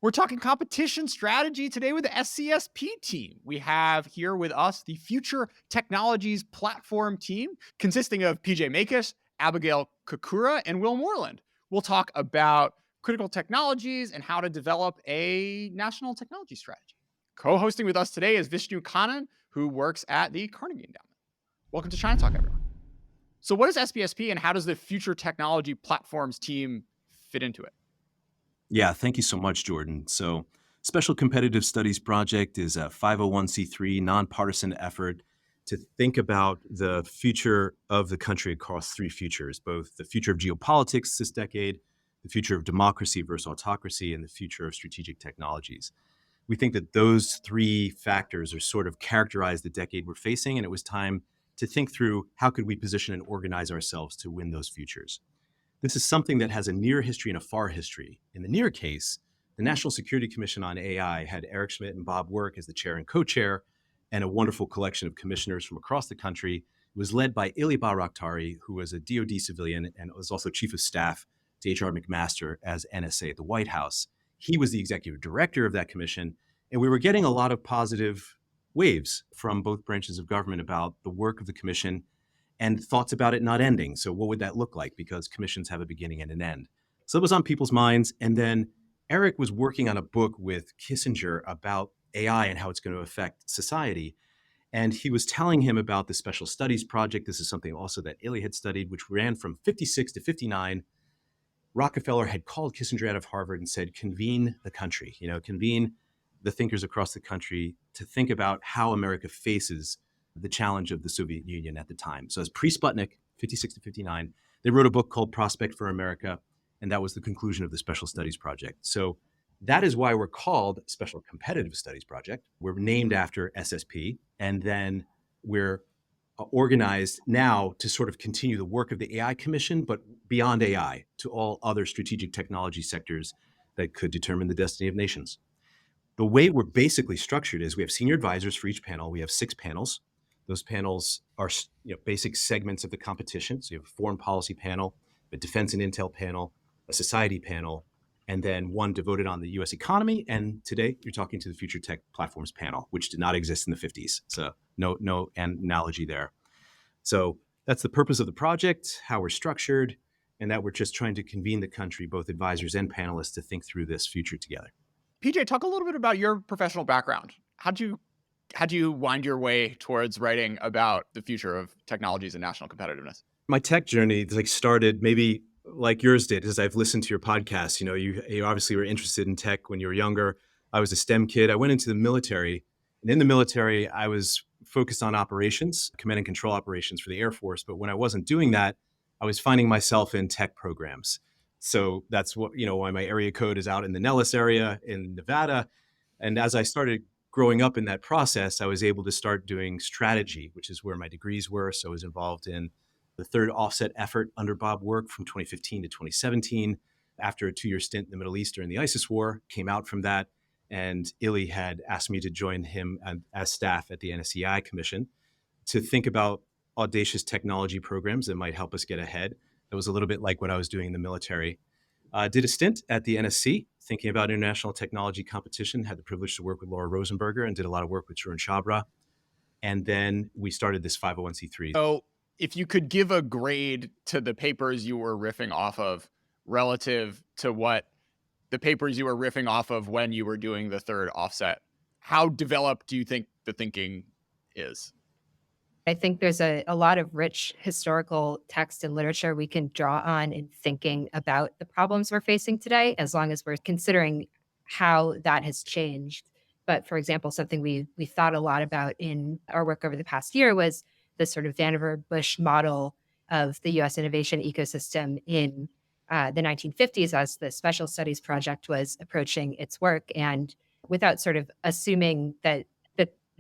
We're talking competition strategy today with the SCSP team. We have here with us the Future Technologies Platform team, consisting of PJ Maykish, Abigail Kukura, and Will Moreland. We'll talk about critical technologies and how to develop a national technology strategy. Co-hosting with us today is Vishnu Kannan, who works at the Carnegie Endowment. Welcome to China Talk, everyone. So what is SPSP and how does the Future Technology Platforms team fit into it? Yeah, thank you so much, Jordan. So, Special Competitive Studies Project is a 501c3 nonpartisan effort to think about the future of the country across three futures, both the future of geopolitics this decade, the future of democracy versus autocracy, and the future of strategic technologies. We think that those three factors are sort of characterize the decade we're facing, and it was time to think through how could we position and organize ourselves to win those futures. This is something that has a near history and a far history. In the near case, the National Security Commission on AI had Eric Schmidt and Bob Work as the chair and co-chair, and a wonderful collection of commissioners from across the country. It was led by Ili Bayraktar, who was a DoD civilian and was also chief of staff to H.R. McMaster as NSA at the White House. He was the executive director of that commission, and we were getting a lot of positive waves from both branches of government about the work of the commission and thoughts about it not ending. So what would that look like? Because commissions have a beginning and an end. So it was on people's minds. And then Eric was working on a book with Kissinger about AI and how it's going to affect society. And he was telling him about the Special Studies Project. This is something also that Illy had studied, which ran from 56 to 59. Rockefeller had called Kissinger out of Harvard and said, convene the country, convene the thinkers across the country to think about how America faces the challenge of the Soviet Union at the time. So as pre-Sputnik, 56 to 59, they wrote a book called Prospect for America, and that was the conclusion of the Special Studies Project. So that is why we're called Special Competitive Studies Project. We're named after SSP, and then we're organized now to sort of continue the work of the AI Commission, but beyond AI to all other strategic technology sectors that could determine the destiny of nations. The way we're basically structured is we have senior advisors for each panel. We have 6 panels. Those panels are basic segments of the competition. So you have a foreign policy panel, a defense and intel panel, a society panel, and then one devoted on the U.S. economy. And today you're talking to the Future Tech Platforms panel, which did not exist in the 50s. So no analogy there. So that's the purpose of the project, how we're structured, and that we're just trying to convene the country, both advisors and panelists, to think through this future together. PJ, talk a little bit about your professional background. How'd you wind your way towards writing about the future of technologies and national competitiveness? My tech journey started maybe like yours did, as I've listened to your podcast. You obviously were interested in tech when you were younger. I was a STEM kid. I went into the military, and in the military, I was focused on operations, command and control operations for the Air Force. But when I wasn't doing that, I was finding myself in tech programs. So that's why my area code is out in the Nellis area in Nevada. And as I started growing up in that process, I was able to start doing strategy, which is where my degrees were. So I was involved in the third offset effort under Bob Work from 2015 to 2017. After a 2-year stint in the Middle East during the ISIS war, came out from that. And Illy had asked me to join him as staff at the NSEI Commission to think about audacious technology programs that might help us get ahead. That was a little bit like what I was doing in the military. Did a stint at the NSC, thinking about international technology competition, had the privilege to work with Laura Rosenberger and did a lot of work with Tarun Chabra. And then we started this 501c3. So if you could give a grade to the papers you were riffing off of relative to what the papers you were riffing off of when you were doing the third offset, how developed do you think the thinking is? I think there's a lot of rich historical text and literature we can draw on in thinking about the problems we're facing today, as long as we're considering how that has changed. But for example, something we thought a lot about in our work over the past year was the sort of Vannevar Bush model of the U.S. innovation ecosystem in the 1950s as the Special Studies Project was approaching its work. And without sort of assuming that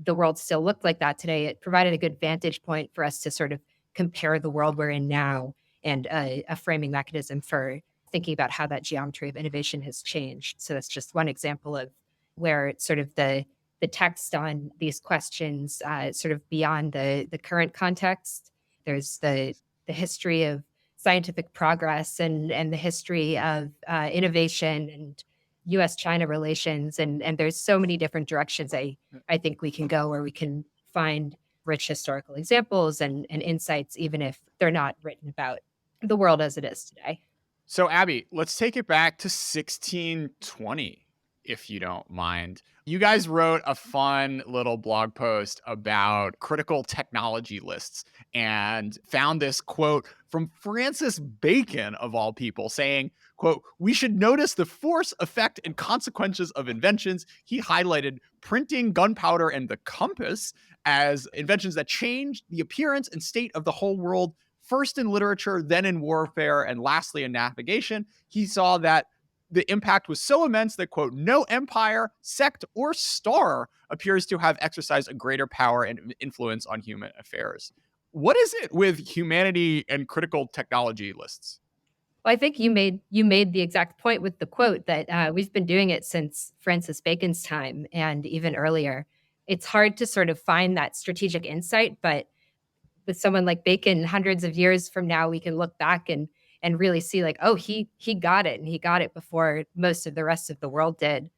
the world still looked like that today, it provided a good vantage point for us to sort of compare the world we're in now and a framing mechanism for thinking about how that geometry of innovation has changed. So that's just one example of where it's sort of the text on these questions sort of beyond the current context. There's the history of scientific progress and the history of innovation and US-China relations. And there's so many different directions I think we can go where we can find rich historical examples and insights, even if they're not written about the world as it is today. So, Abby, let's take it back to 1620, if you don't mind. You guys wrote a fun little blog post about critical technology lists and found this quote from Francis Bacon, of all people, saying, quote, "We should notice the force, effect, and consequences of inventions." He highlighted printing, gunpowder, and the compass as inventions that changed the appearance and state of the whole world, first in literature, then in warfare, and lastly in navigation. He saw that the impact was so immense that, quote, "no empire, sect, or star appears to have exercised a greater power and influence on human affairs." What is it with humanity and critical technology lists? Well, I think you made the exact point with the quote that we've been doing it since Francis Bacon's time and even earlier. It's hard to sort of find that strategic insight, but with someone like Bacon, hundreds of years from now, we can look back and really see like, oh, he got it, and he got it before most of the rest of the world did.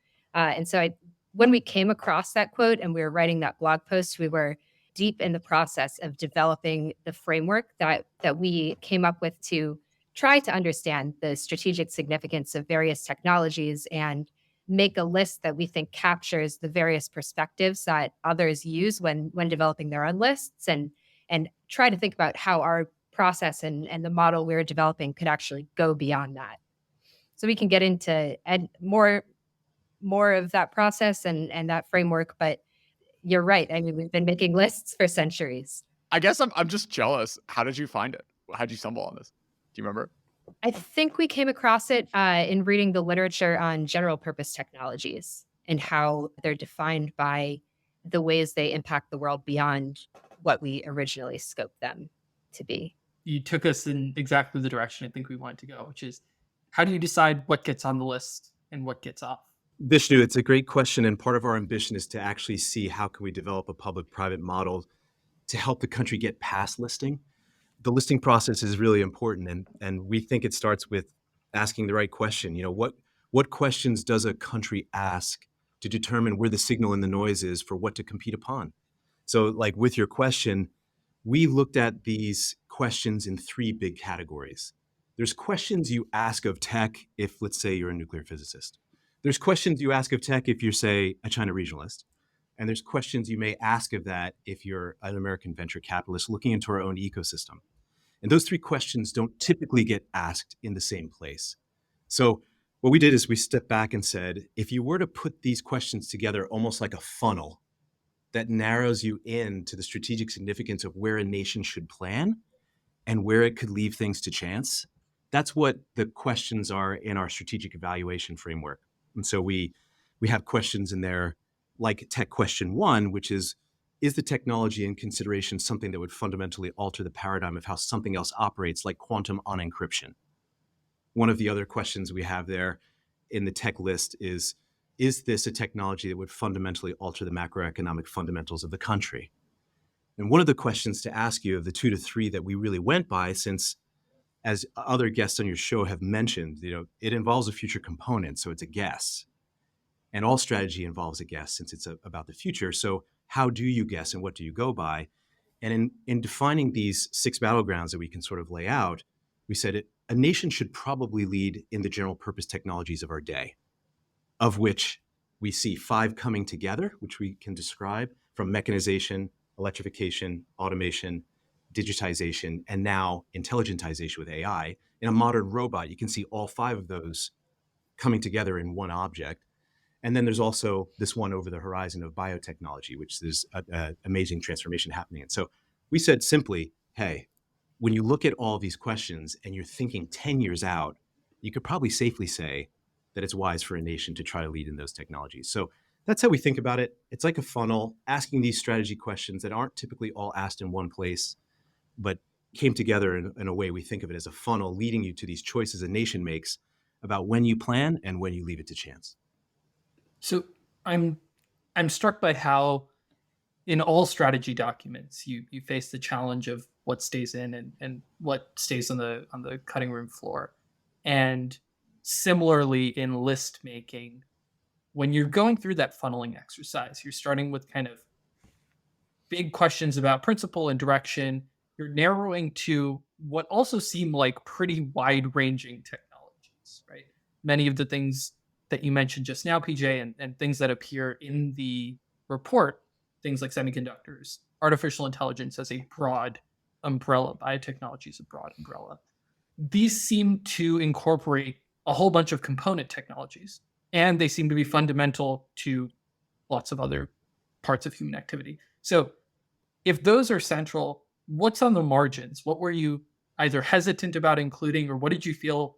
When we came across that quote and we were writing that blog post, we were deep in the process of developing the framework that we came up with to try to understand the strategic significance of various technologies and make a list that we think captures the various perspectives that others use when developing their own lists, and try to think about how our process and the model we're developing could actually go beyond that. So we can get into more of that process and that framework. But you're right. I mean, we've been making lists for centuries. I guess I'm just jealous. How did you find it? How'd you stumble on this? Do you remember? I think we came across it in reading the literature on general purpose technologies and how they're defined by the ways they impact the world beyond what we originally scoped them to be. You took us in exactly the direction I think we wanted to go, which is how do you decide what gets on the list and what gets off? Vishnu, it's a great question, and part of our ambition is to actually see how can we develop a public-private model to help the country get past listing. The listing process is really important, and we think it starts with asking the right question. You know, what questions does a country ask to determine where the signal and the noise is for what to compete upon? So, like with your question, we looked at these questions in three big categories. There's questions you ask of tech if, let's say, you're a nuclear physicist. There's questions you ask of tech if you're, say, a China regionalist. And there's questions you may ask of that if you're an American venture capitalist looking into our own ecosystem. And those three questions don't typically get asked in the same place. So what we did is we stepped back and said, if you were to put these questions together almost like a funnel that narrows you in to the strategic significance of where a nation should plan and where it could leave things to chance, that's what the questions are in our strategic evaluation framework. And so we have questions in there like tech question 1, which is the technology in consideration something that would fundamentally alter the paradigm of how something else operates, like quantum on encryption? One of the other questions we have there in the tech list is this a technology that would fundamentally alter the macroeconomic fundamentals of the country? And one of the questions to ask you of the 2 to 3 that we really went by, since as other guests on your show have mentioned, you know, it involves a future component, so it's a guess. And all strategy involves a guess since it's about the future. So how do you guess and what do you go by? And in defining these 6 battlegrounds that we can sort of lay out, we said a nation should probably lead in the general purpose technologies of our day, of which we see 5 coming together, which we can describe from mechanization, electrification, automation, digitization, and now intelligentization with AI. In a modern robot, you can see all 5 of those coming together in one object. And then there's also this one over the horizon of biotechnology, which is an amazing transformation happening. And so we said simply, hey, when you look at all these questions and you're thinking 10 years out, you could probably safely say that it's wise for a nation to try to lead in those technologies. So that's how we think about it. It's like a funnel, asking these strategy questions that aren't typically all asked in one place, but came together in a way we think of it as a funnel leading you to these choices a nation makes about when you plan and when you leave it to chance. So I'm struck by how in all strategy documents you face the challenge of what stays in and what stays on the cutting room floor. And similarly in list making, when you're going through that funneling exercise, you're starting with kind of big questions about principle and direction. You're narrowing to what also seem like pretty wide-ranging technologies, right? Many of the things that you mentioned just now, PJ, and things that appear in the report, things like semiconductors, artificial intelligence as a broad umbrella, biotechnology is a broad umbrella. These seem to incorporate a whole bunch of component technologies, and they seem to be fundamental to lots of other parts of human activity. So if those are central, what's on the margins? What were you either hesitant about including, or what did you feel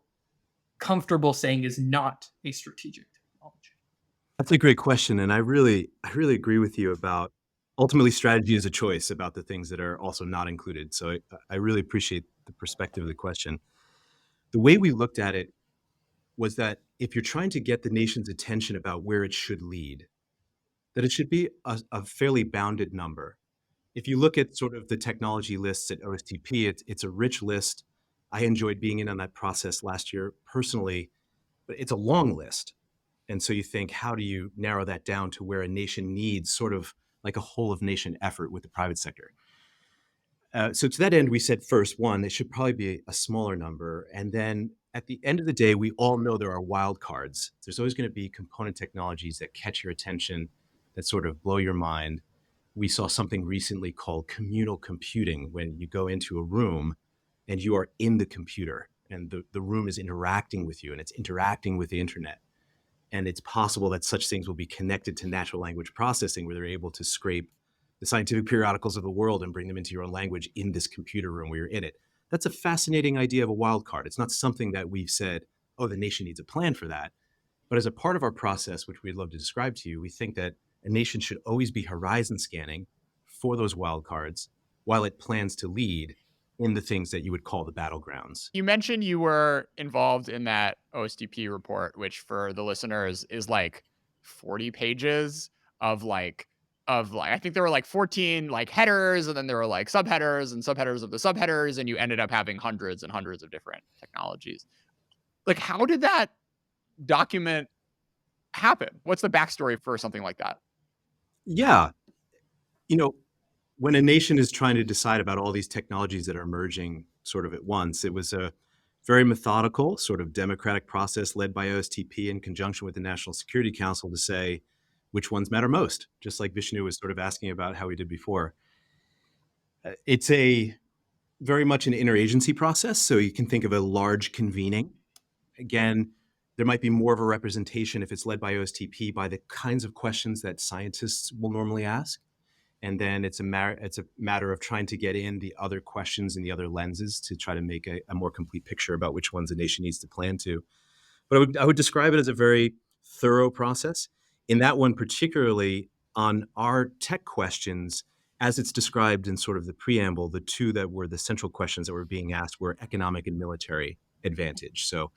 comfortable saying is not a strategic technology? That's a great question, and I really agree with you about ultimately strategy is a choice about the things that are also not included. So I really appreciate the perspective of the question. The way we looked at it was that if you're trying to get the nation's attention about where it should lead, that it should be a fairly bounded number. If you look at sort of the technology lists at OSTP, it's a rich list. I enjoyed being in on that process last year personally, but it's a long list. And so you think, how do you narrow that down to where a nation needs sort of like a whole of nation effort with the private sector? So to that end, we said first, one, it should probably be a smaller number. And then at the end of the day, we all know there are wild cards. There's always going to be component technologies that catch your attention, that sort of blow your mind. We saw something recently called communal computing, when you go into a room and you are in the computer and the room is interacting with you and it's interacting with the internet. And it's possible that such things will be connected to natural language processing, where they're able to scrape the scientific periodicals of the world and bring them into your own language in this computer room where you're in it. That's a fascinating idea of a wild card. It's not something that we've said, oh, the nation needs a plan for that. But as a part of our process, which we'd love to describe to you, we think that a nation should always be horizon scanning for those wild cards while it plans to lead in the things that you would call the battlegrounds. You mentioned you were involved in that OSTP report, which for the listeners is like 40 pages of I think there were like 14 like headers, and then there were like subheaders and subheaders of the subheaders, and you ended up having hundreds and hundreds of different technologies. Like, how did that document happen? What's the backstory for something like that? Yeah. When a nation is trying to decide about all these technologies that are emerging sort of at once, it was a very methodical, sort of democratic process led by OSTP in conjunction with the National Security Council to say which ones matter most, just like Vishnu was sort of asking about how we did before. It's a very much an interagency process, so you can think of a large convening. Again, there might be more of a representation if it's led by OSTP by the kinds of questions that scientists will normally ask. And then it's a matter of trying to get in the other questions and the other lenses to try to make a more complete picture about which ones a nation needs to plan to. But I would describe it as a very thorough process. In that one, particularly on our tech questions, as it's described in sort of the preamble, the two that were the central questions that were being asked were economic and military advantage. So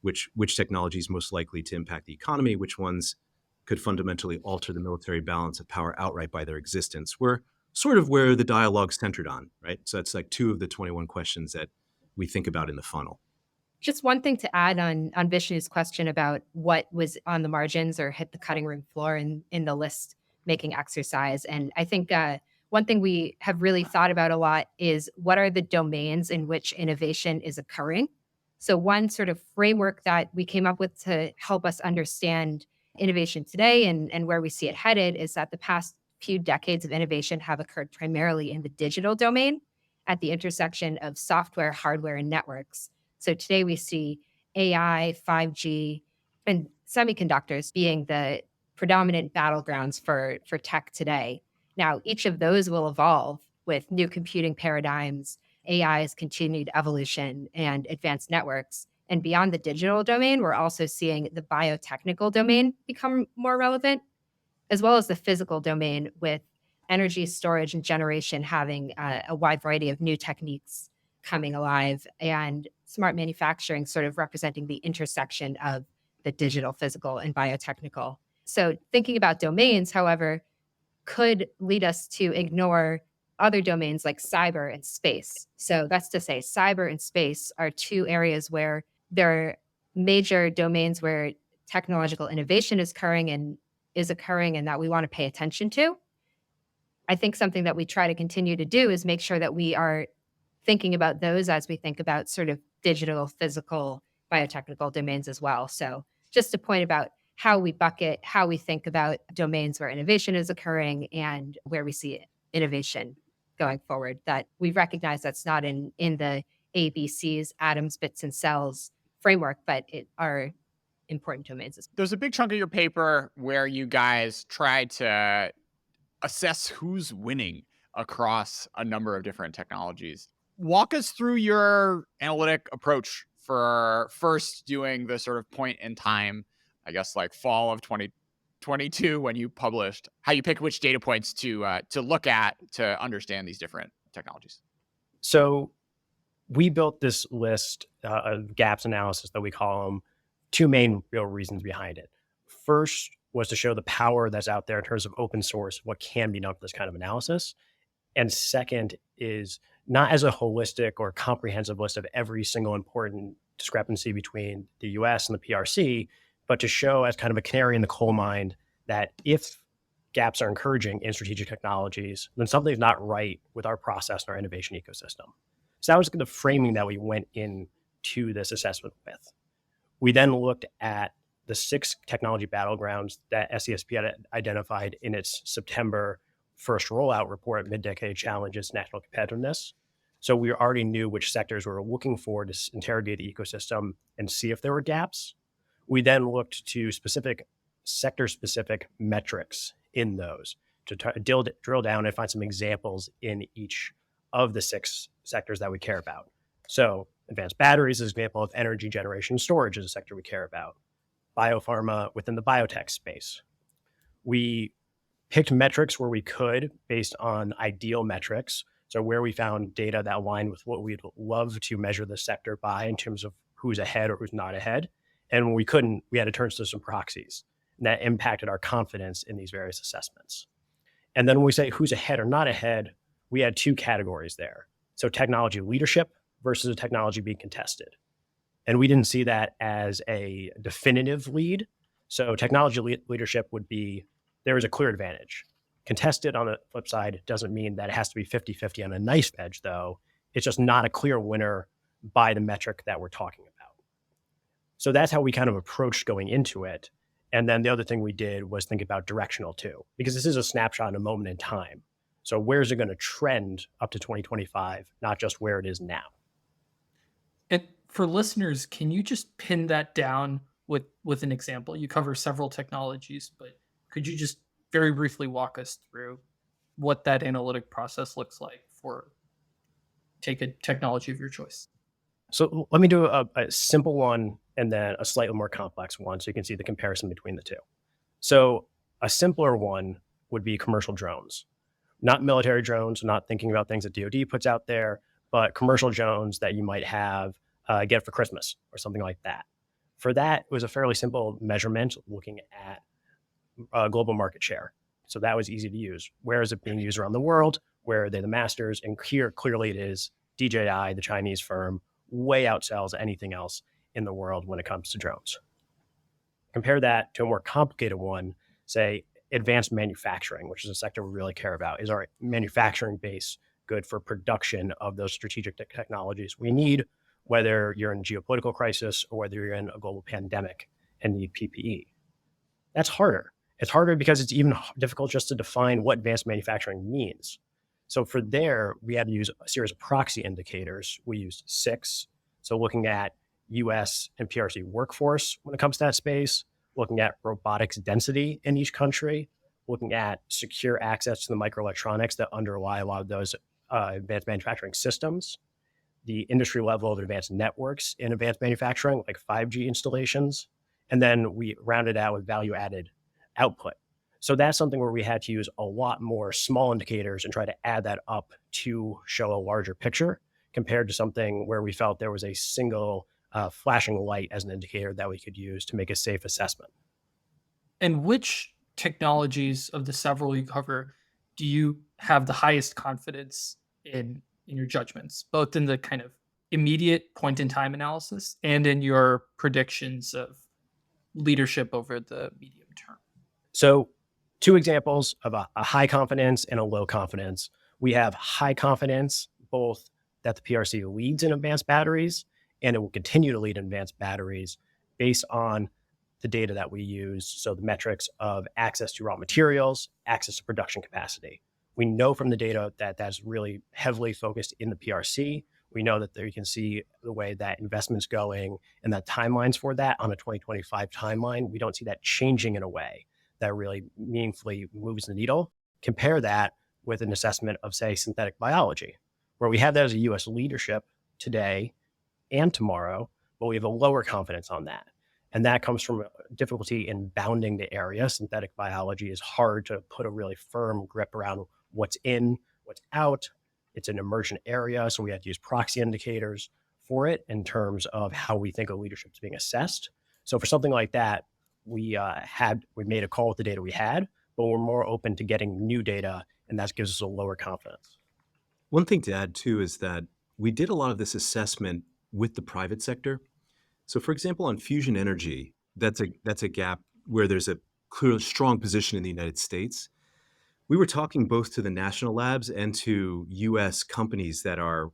which technology is most likely to impact the economy, which ones could fundamentally alter the military balance of power outright by their existence, were sort of where the dialogue centered on, right? So that's like two of the 21 questions that we think about in the funnel. Just one thing to add on Vishnu's question about what was on the margins or hit the cutting room floor in the list making exercise. And I think one thing we have really thought about a lot is what are the domains in which innovation is occurring? So one sort of framework that we came up with to help us understand innovation today and where we see it headed is that the past few decades of innovation have occurred primarily in the digital domain at the intersection of software, hardware, and networks. So today we see AI, 5G, and semiconductors being the predominant battlegrounds for tech today. Now, each of those will evolve with new computing paradigms, AI's continued evolution, and advanced networks. And beyond the digital domain, we're also seeing the biotechnical domain become more relevant, as well as the physical domain, with energy storage and generation having a wide variety of new techniques coming alive, and smart manufacturing sort of representing the intersection of the digital, physical, and biotechnical. So thinking about domains, however, could lead us to ignore other domains like cyber and space. So that's to say, cyber and space are two areas where there major domains where technological innovation is occurring and that we want to pay attention to. I think something that we try to continue to do is make sure that we are thinking about those as we think about sort of digital, physical, biotechnical domains as well. So just a point about how we bucket, how we think about domains where innovation is occurring and where we see innovation going forward, that we recognize that's not in the ABCs, atoms, bits, and cells framework, but it are important domains as well. There's a big chunk of your paper where you guys try to assess who's winning across a number of different technologies. Walk us through your analytic approach for first doing the sort of point in time, I guess like fall of 2022 when you published, how you pick which data points to look at to understand these different technologies. So we built this list of gaps analysis that we call them. Two main real reasons behind it. First was to show the power that's out there in terms of open source, what can be done for this kind of analysis. And second is not as a holistic or comprehensive list of every single important discrepancy between the US and the PRC, but to show as kind of a canary in the coal mine that if gaps are encouraging in strategic technologies, then something's not right with our process and our innovation ecosystem. So that was the framing that we went into this assessment with. We then looked at the 6 technology battlegrounds that SCSP had identified in its September first rollout report, Mid-Decade Challenges, National Competitiveness. So we already knew which sectors we were looking for to interrogate the ecosystem and see if there were gaps. We then looked to specific sector-specific metrics in those to try to drill down and find some examples in each of the 6 sectors that we care about. So advanced batteries is an example of energy generation storage is a sector we care about. Biopharma within the biotech space. We picked metrics where we could based on ideal metrics. So where we found data that aligned with what we'd love to measure the sector by in terms of who's ahead or who's not ahead. And when we couldn't, we had to turn to some proxies. And that impacted our confidence in these various assessments. And then when we say who's ahead or not ahead, we had 2 categories there. So technology leadership versus a technology being contested. And we didn't see that as a definitive lead. So technology leadership would be, there is a clear advantage. Contested on the flip side doesn't mean that it has to be 50-50 on a knife edge though. It's just not a clear winner by the metric that we're talking about. So that's how we kind of approached going into it. And then the other thing we did was think about directional too, because this is a snapshot in a moment in time. So where's it going to trend up to 2025, not just where it is now? And for listeners, can you just pin that down with an example? You cover several technologies, but could you just very briefly walk us through what that analytic process looks like for take a technology of your choice? So let me do a simple one and then a slightly more complex one so you can see the comparison between the 2. So a simpler one would be commercial drones. Not military drones, not thinking about things that DoD puts out there, but commercial drones that you might have get for Christmas or something like that. For that, it was a fairly simple measurement looking at global market share. So that was easy to use. Where is it being used around the world? Where are they the masters? And here, clearly it is DJI, the Chinese firm, way outsells anything else in the world when it comes to drones. Compare that to a more complicated one, say advanced manufacturing, which is a sector we really care about. Is our manufacturing base good for production of those strategic technologies we need, whether you're in a geopolitical crisis or whether you're in a global pandemic and need PPE? That's harder. It's harder because it's even difficult just to define what advanced manufacturing means. So for there, we had to use a series of proxy indicators. We used 6. So looking at US and PRC workforce when it comes to that space, looking at robotics density in each country, looking at secure access to the microelectronics that underlie a lot of those advanced manufacturing systems, the industry level of advanced networks in advanced manufacturing, like 5G installations, and then we rounded out with value-added output. So that's something where we had to use a lot more small indicators and try to add that up to show a larger picture compared to something where we felt there was a single flashing light as an indicator that we could use to make a safe assessment. And which technologies of the several you cover do you have the highest confidence in your judgments, both in the kind of immediate point in time analysis and in your predictions of leadership over the medium term? So 2 examples of a high confidence and a low confidence. We have high confidence, both that the PRC leads in advanced batteries and it will continue to lead in advanced batteries based on the data that we use. So the metrics of access to raw materials, access to production capacity. We know from the data that that's really heavily focused in the PRC. We know that there you can see the way that investment's going and the timelines for that on a 2025 timeline. We don't see that changing in a way that really meaningfully moves the needle. Compare that with an assessment of, say, synthetic biology, where we have that as a US leadership today and tomorrow, but we have a lower confidence on that. And that comes from difficulty in bounding the area. Synthetic biology is hard to put a really firm grip around what's in, what's out. It's an emergent area, so we have to use proxy indicators for it in terms of how we think a leadership is being assessed. So for something like that, we made a call with the data we had, but we're more open to getting new data, and that gives us a lower confidence. One thing to add too is that we did a lot of this assessment with the private sector. So for example, on fusion energy, that's a gap where there's a clear, strong position in the United States. We were talking both to the national labs and to US companies that are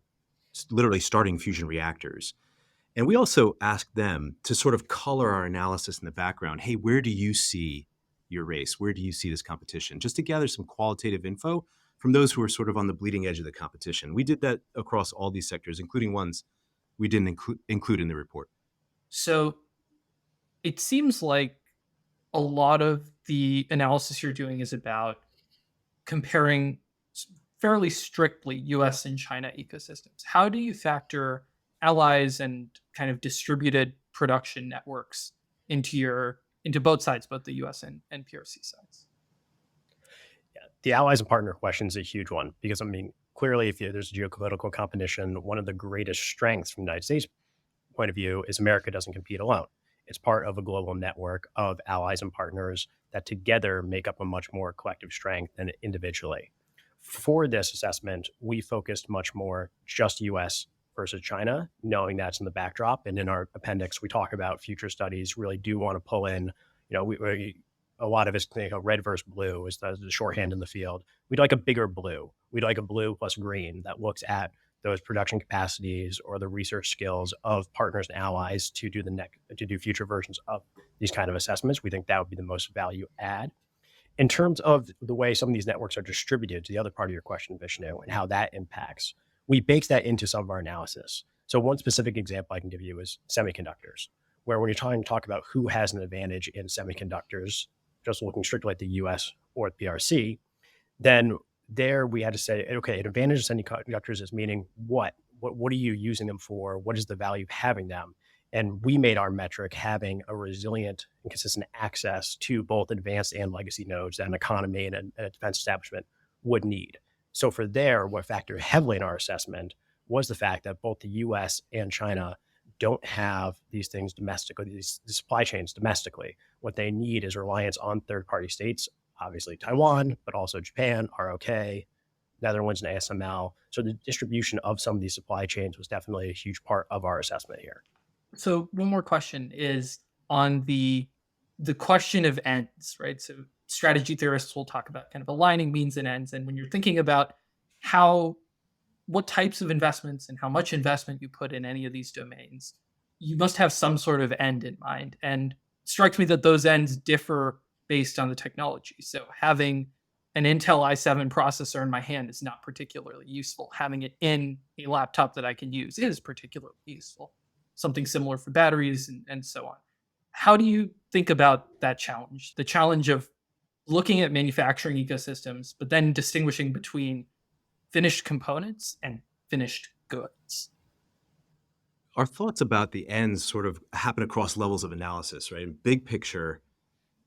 literally starting fusion reactors. And we also asked them to sort of color our analysis in the background. Hey, where do you see your race? Where do you see this competition? Just to gather some qualitative info from those who are sort of on the bleeding edge of the competition. We did that across all these sectors, including ones we didn't include in the report. So it seems like a lot of the analysis you're doing is about comparing fairly strictly US and China ecosystems. How do you factor allies and kind of distributed production networks into both sides, both the US and PRC sides? Yeah, the allies and partner question is a huge one because, I mean, clearly if there's geopolitical competition, one of the greatest strengths from the United States point of view is America doesn't compete alone. It's part of a global network of allies and partners that together make up a much more collective strength than individually. For this assessment, we focused much more just US versus China, knowing that's in the backdrop. And in our appendix, we talk about future studies really do want to pull in, a lot of it's red versus blue is the shorthand in the field. We'd like a bigger blue. We'd like a blue plus green that looks at those production capacities or the research skills of partners and allies to do future versions of these kind of assessments. We think that would be the most value add. In terms of the way some of these networks are distributed, to the other part of your question, Vishnu, and how that impacts, we baked that into some of our analysis. So one specific example I can give you is semiconductors, where when you're trying to talk about who has an advantage in semiconductors, just looking strictly at the US or the PRC, then there we had to say, okay, an advantage of semiconductors is meaning what? What are you using them for? What is the value of having them? And we made our metric having a resilient and consistent access to both advanced and legacy nodes that an economy and a defense establishment would need. So for there, what factored heavily in our assessment was the fact that both the US and China don't have these things domestically, these supply chains domestically. What they need is reliance on third-party states, obviously Taiwan, but also Japan, ROK, Netherlands, and ASML. So the distribution of some of these supply chains was definitely a huge part of our assessment here. So one more question is on the question of ends, right? So strategy theorists will talk about kind of aligning means and ends. And when you're thinking about what types of investments and how much investment you put in any of these domains, you must have some sort of end in mind. And it strikes me that those ends differ based on the technology. So having an Intel i7 processor in my hand is not particularly useful. Having it in a laptop that I can use is particularly useful. Something similar for batteries and so on. How do you think about that challenge? The challenge of looking at manufacturing ecosystems, but then distinguishing between finished components and finished goods? Our thoughts about the ends sort of happen across levels of analysis, right? Big picture,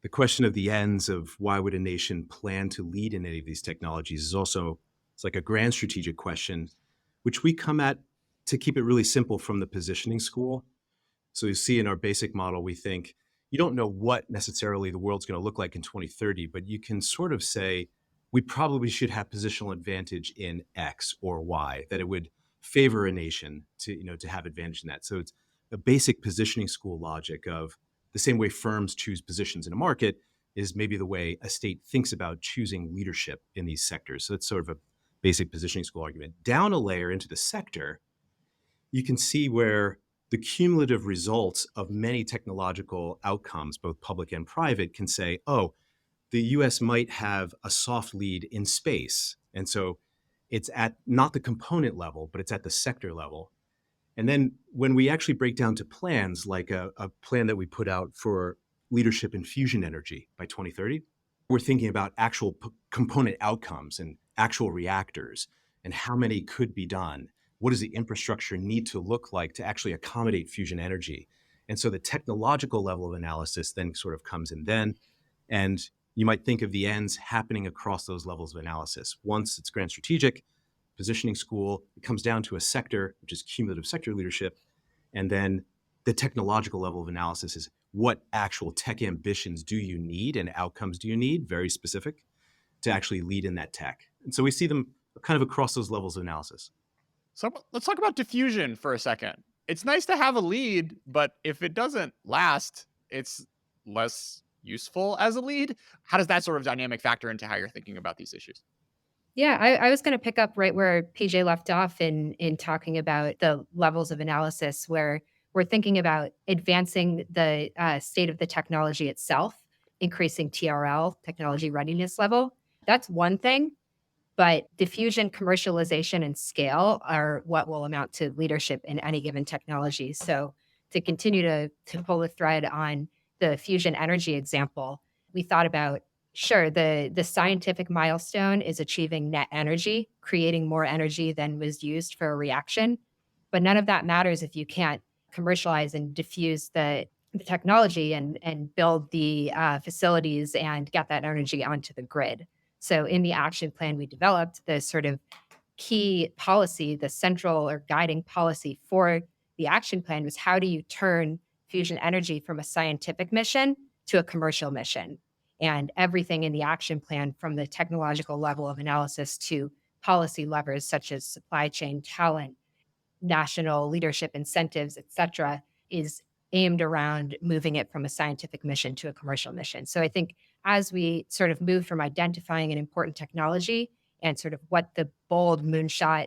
the question of the ends of why would a nation plan to lead in any of these technologies is also, it's like a grand strategic question, which we come at to keep it really simple from the positioning school. So you see in our basic model, we think you don't know what necessarily the world's going to look like in 2030, but you can sort of say we probably should have positional advantage in X or Y, that it would favor a nation to have advantage in that. So it's a basic positioning school logic of the same way firms choose positions in a market is maybe the way a state thinks about choosing leadership in these sectors. So it's sort of a basic positioning school argument. Down a layer into the sector, you can see where the cumulative results of many technological outcomes, both public and private, can say, oh, the US might have a soft lead in space. And so it's at not the component level, but it's at the sector level. And then when we actually break down to plans, like a plan that we put out for leadership in fusion energy by 2030, we're thinking about actual component outcomes and actual reactors and how many could be done. What does the infrastructure need to look like to actually accommodate fusion energy? And so the technological level of analysis then sort of comes in then. And you might think of the ends happening across those levels of analysis. Once it's grand strategic, positioning school, it comes down to a sector, which is cumulative sector leadership. And then the technological level of analysis is what actual tech ambitions do you need and outcomes do you need, very specific, to actually lead in that tech. And so we see them kind of across those levels of analysis. So let's talk about diffusion for a second. It's nice to have a lead, but if it doesn't last, it's less useful as a lead. How does that sort of dynamic factor into how you're thinking about these issues? Yeah, I was going to pick up right where PJ left off in talking about the levels of analysis, where we're thinking about advancing the state of the technology itself, increasing TRL, technology readiness level. That's one thing, but diffusion, commercialization, and scale are what will amount to leadership in any given technology. So to continue to pull the thread on the fusion energy example, we thought about, sure, the scientific milestone is achieving net energy, creating more energy than was used for a reaction. But none of that matters if you can't commercialize and diffuse the technology and build the facilities and get that energy onto the grid. So in the action plan we developed, the sort of key policy, the central or guiding policy for the action plan was, how do you turn fusion energy from a scientific mission to a commercial mission? And everything in the action plan, from the technological level of analysis to policy levers such as supply chain, talent, national leadership incentives, et cetera, is aimed around moving it from a scientific mission to a commercial mission. So I think as we sort of move from identifying an important technology and sort of what the bold moonshot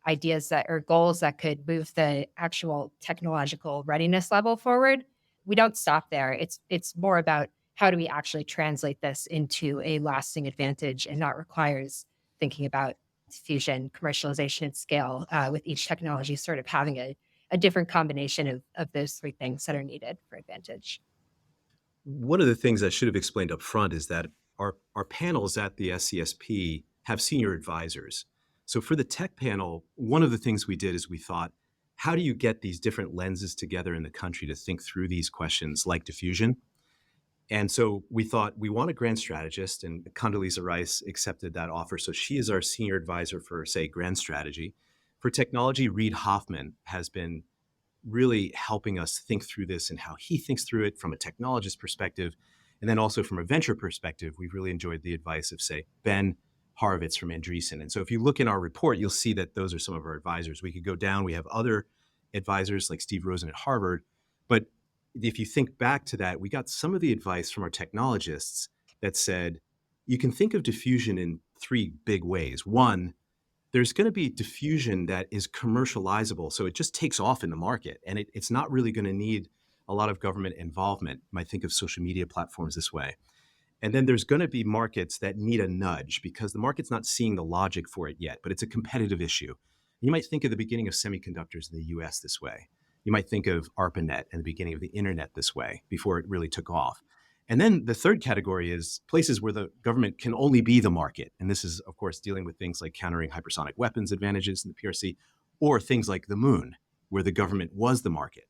ideas that or goals that could move the actual technological readiness level forward, we don't stop there. It's more about how do we actually translate this into a lasting advantage, and that requires thinking about fusion, commercialization, and scale, with each technology sort of having a different combination of those three things that are needed for advantage. One of the things I should have explained up front is that our panels at the SCSP have senior advisors. So for the tech panel, one of the things we did is we thought, how do you get these different lenses together in the country to think through these questions like diffusion? And so we thought we want a grand strategist, and Condoleezza Rice accepted that offer. So she is our senior advisor for, say, grand strategy. For technology, Reid Hoffman has been really helping us think through this and how he thinks through it from a technologist perspective. And then also from a venture perspective, we've really enjoyed the advice of, say, Ben Horowitz from Andreessen. And so if you look in our report, you'll see that those are some of our advisors. We could go down. We have other advisors like Steve Rosen at Harvard. But if you think back to that, we got some of the advice from our technologists that said, you can think of diffusion in three big ways. One, there's going to be diffusion that is commercializable. So it just takes off in the market, and it's not really going to need a lot of government involvement. You might think of social media platforms this way. And then there's going to be markets that need a nudge because the market's not seeing the logic for it yet, but it's a competitive issue. You might think of the beginning of semiconductors in the US this way. You might think of ARPANET and the beginning of the internet this way before it really took off. And then the third category is places where the government can only be the market. And this is, of course, dealing with things like countering hypersonic weapons advantages in the PRC, or things like the moon, where the government was the market.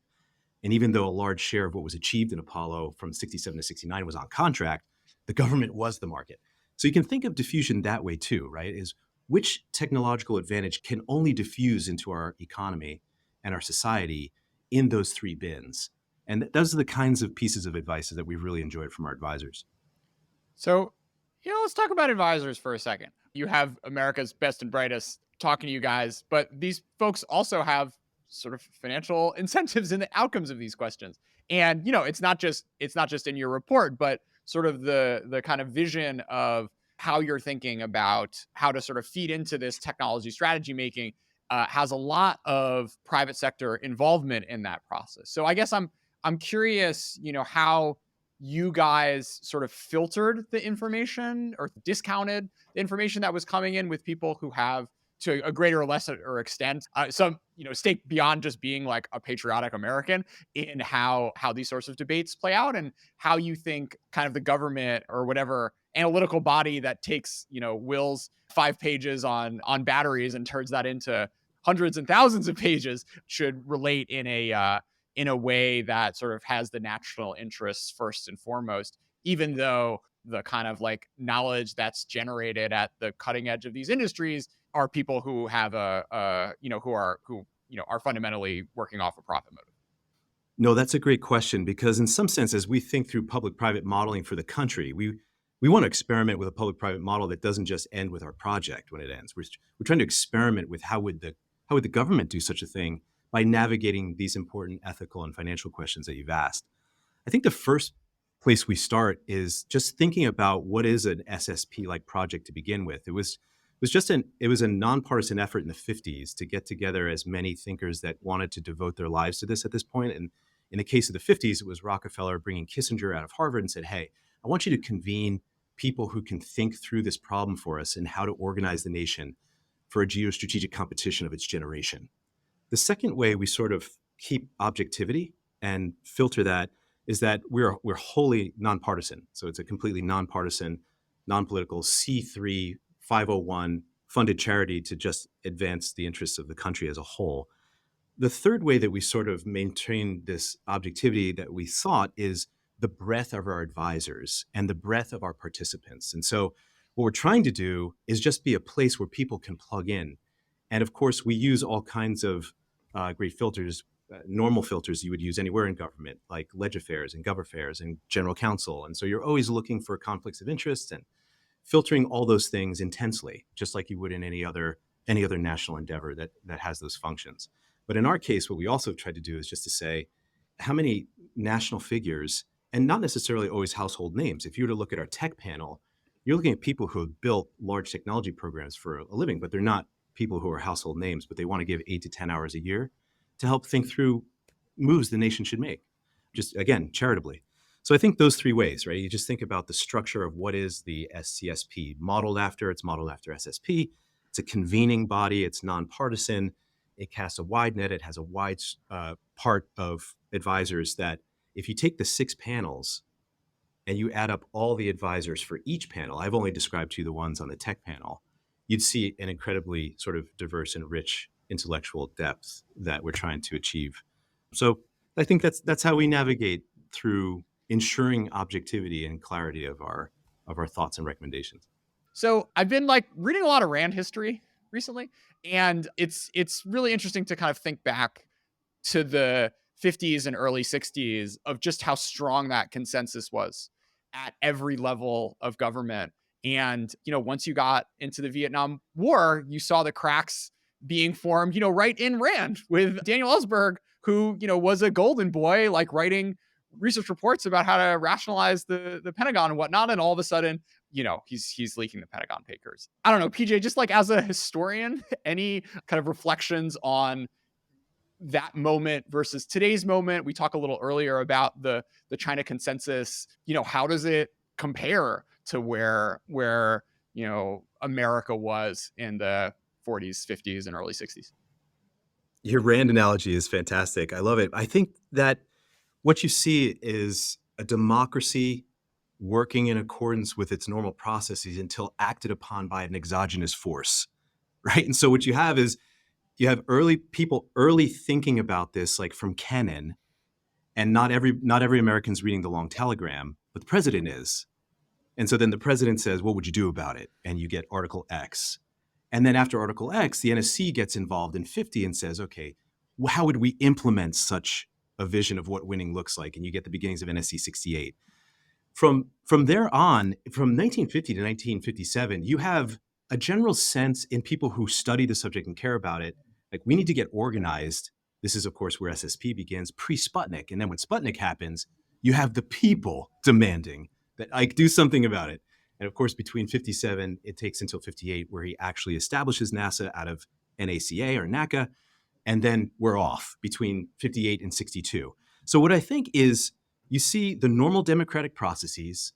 And even though a large share of what was achieved in Apollo from 67 to 69 was on contract, the government was the market. So you can think of diffusion that way too, right? Is which technological advantage can only diffuse into our economy and our society in those three bins? And those are the kinds of pieces of advice that we've really enjoyed from our advisors. So, let's talk about advisors for a second. You have America's best and brightest talking to you guys, but these folks also have sort of financial incentives in the outcomes of these questions. And it's not just in your report, but sort of the kind of vision of how you're thinking about how to sort of feed into this technology strategy making has a lot of private sector involvement in that process. So I guess I'm curious, how you guys sort of filtered the information or discounted the information that was coming in with people who have, to a greater or lesser extent, some stake beyond just being like a patriotic American in how these sorts of debates play out, and how you think kind of the government or whatever analytical body that takes Will's 5 pages on batteries and turns that into hundreds and thousands of pages should relate in a way that sort of has the national interests first and foremost, even though the kind of like knowledge that's generated at the cutting edge of these industries are people who have who are fundamentally working off a profit motive. No, that's a great question, because in some sense, as we think through public-private modeling for the country, we want to experiment with a public-private model that doesn't just end with our project when it ends. We're trying to experiment with how would the government do such a thing by navigating these important ethical and financial questions that you've asked. I think the first place we start is just thinking about what is an SSP-like project to begin with. It was a nonpartisan effort in the 50s to get together as many thinkers that wanted to devote their lives to this at this point. And in the case of the 50s, it was Rockefeller bringing Kissinger out of Harvard and said, hey, I want you to convene people who can think through this problem for us and how to organize the nation for a geostrategic competition of its generation. The second way we sort of keep objectivity and filter that is that we're wholly nonpartisan. So it's a completely nonpartisan, non-political C3 501 funded charity to just advance the interests of the country as a whole. The third way that we sort of maintain this objectivity that we thought is the breadth of our advisors and the breadth of our participants. And so what we're trying to do is just be a place where people can plug in. And of course, we use all kinds of great filters, normal filters you would use anywhere in government, like Leg Affairs and Gov Affairs and General Counsel. And so you're always looking for conflicts of interest and filtering all those things intensely, just like you would in any other national endeavor that has those functions. But in our case, what we also tried to do is just to say, how many national figures, and not necessarily always household names. If you were to look at our tech panel, you're looking at people who have built large technology programs for a living, but they're not people who are household names, but they want to give 8 to 10 hours a year to help think through moves the nation should make, just again, charitably. So I think those 3 ways, right? You just think about the structure of what is the SCSP modeled after. It's modeled after SSP. It's a convening body. It's nonpartisan. It casts a wide net. It has a wide part of advisors that if you take the 6 panels and you add up all the advisors for each panel, I've only described to you the ones on the tech panel, you'd see an incredibly sort of diverse and rich intellectual depth that we're trying to achieve. So I think that's how we navigate through ensuring objectivity and clarity of our thoughts and recommendations. So I've been like reading a lot of Rand history recently, and it's really interesting to kind of think back to the 50s and early 60s of just how strong that consensus was at every level of government. And, once you got into the Vietnam War, you saw the cracks being formed, right in Rand with Daniel Ellsberg, who, was a golden boy, like writing research reports about how to rationalize the Pentagon and whatnot. And all of a sudden, he's leaking the Pentagon papers. I don't know, PJ, just like as a historian, any kind of reflections on that moment versus today's moment? We talked a little earlier about the China consensus. How does it compare to where America was in the 40s, 50s, and early 60s? Your Rand analogy is fantastic. I love it. I think that what you see is a democracy working in accordance with its normal processes until acted upon by an exogenous force, right? And so what you have is you have early thinking about this, like from Kannan, and not every American's reading the long telegram, but the president is. And so then the president says, what would you do about it? And you get Article X. And then after Article X, the NSC gets involved in 50 and says, okay, how would we implement such a vision of what winning looks like? And you get the beginnings of NSC 68. From there on, from 1950 to 1957, you have a general sense in people who study the subject and care about it, like we need to get organized. This is, of course, where SSP begins pre-Sputnik. And then when Sputnik happens, you have the people demanding that Ike do something about it. And of course, between 57, it takes until 58, where he actually establishes NASA out of NACA or NACA. And then we're off between 58 and 62. So what I think is you see the normal democratic processes,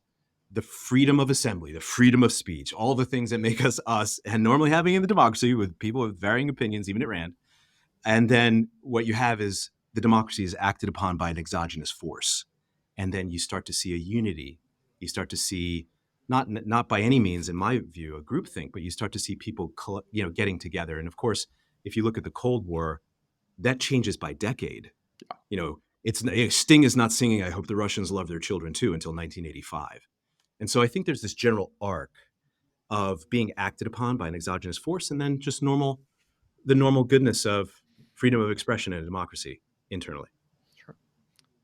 the freedom of assembly, the freedom of speech, all the things that make us us and normally having in the democracy with people with varying opinions, even at Rand. And then what you have is the democracy is acted upon by an exogenous force. And then you start to see a unity. You start to see, not by any means, in my view, a groupthink, but you start to see people getting together. And of course, if you look at the Cold War, that changes by decade. Sting is not singing, "I hope the Russians love their children too," until 1985. And so I think there's this general arc of being acted upon by an exogenous force, and then just the normal goodness of freedom of expression in a democracy internally.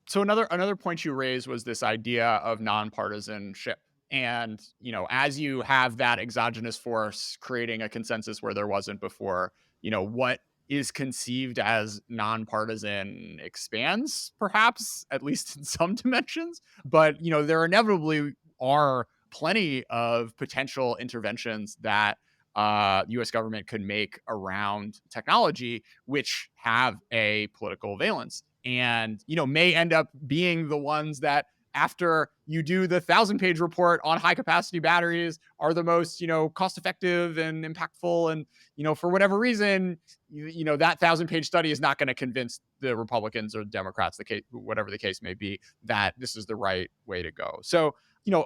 So another point you raised was this idea of nonpartisanship. And, as you have that exogenous force creating a consensus where there wasn't before, what is conceived as nonpartisan expands, perhaps, at least in some dimensions. But, there inevitably are plenty of potential interventions that U.S. government could make around technology, which have a political valence and, may end up being the ones that, after you do the 1,000-page report on high capacity batteries, are the most, cost effective and impactful. And, for whatever reason, that 1,000-page study is not going to convince the Republicans or the Democrats, whatever the case may be, that this is the right way to go. So,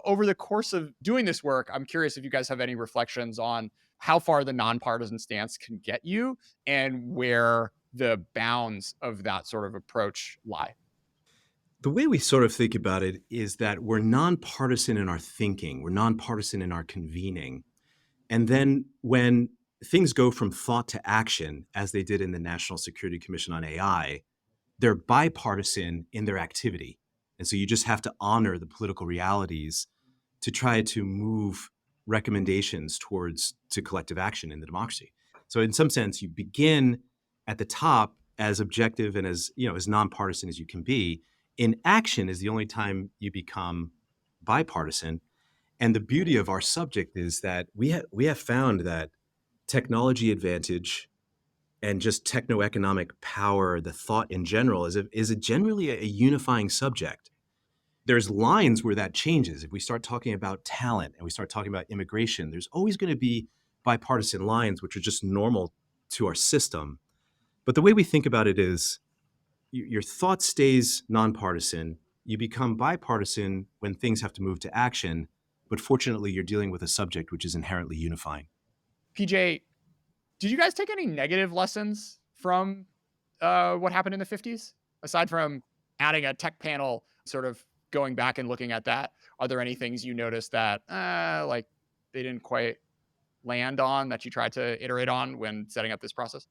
over the course of doing this work, I'm curious if you guys have any reflections on how far the nonpartisan stance can get you and where the bounds of that sort of approach lie. The way we sort of think about it is that we're nonpartisan in our thinking, we're nonpartisan in our convening. And then when things go from thought to action, as they did in the National Security Commission on AI, they're bipartisan in their activity. And so you just have to honor the political realities to try to move recommendations to collective action in the democracy. So in some sense, you begin at the top as objective and as nonpartisan as you can be. In action is the only time you become bipartisan. And the beauty of our subject is that we have found that technology advantage and just techno-economic power, the thought in general, is generally a unifying subject. There's lines where that changes. If we start talking about talent and we start talking about immigration, there's always going to be bipartisan lines, which are just normal to our system. But the way we think about it is your thought stays nonpartisan. You become bipartisan when things have to move to action. But fortunately, you're dealing with a subject which is inherently unifying. PJ, did you guys take any negative lessons from what happened in the 50s? Aside from adding a tech panel, sort of going back and looking at that, are there any things you noticed that they didn't quite land on that you tried to iterate on when setting up this process?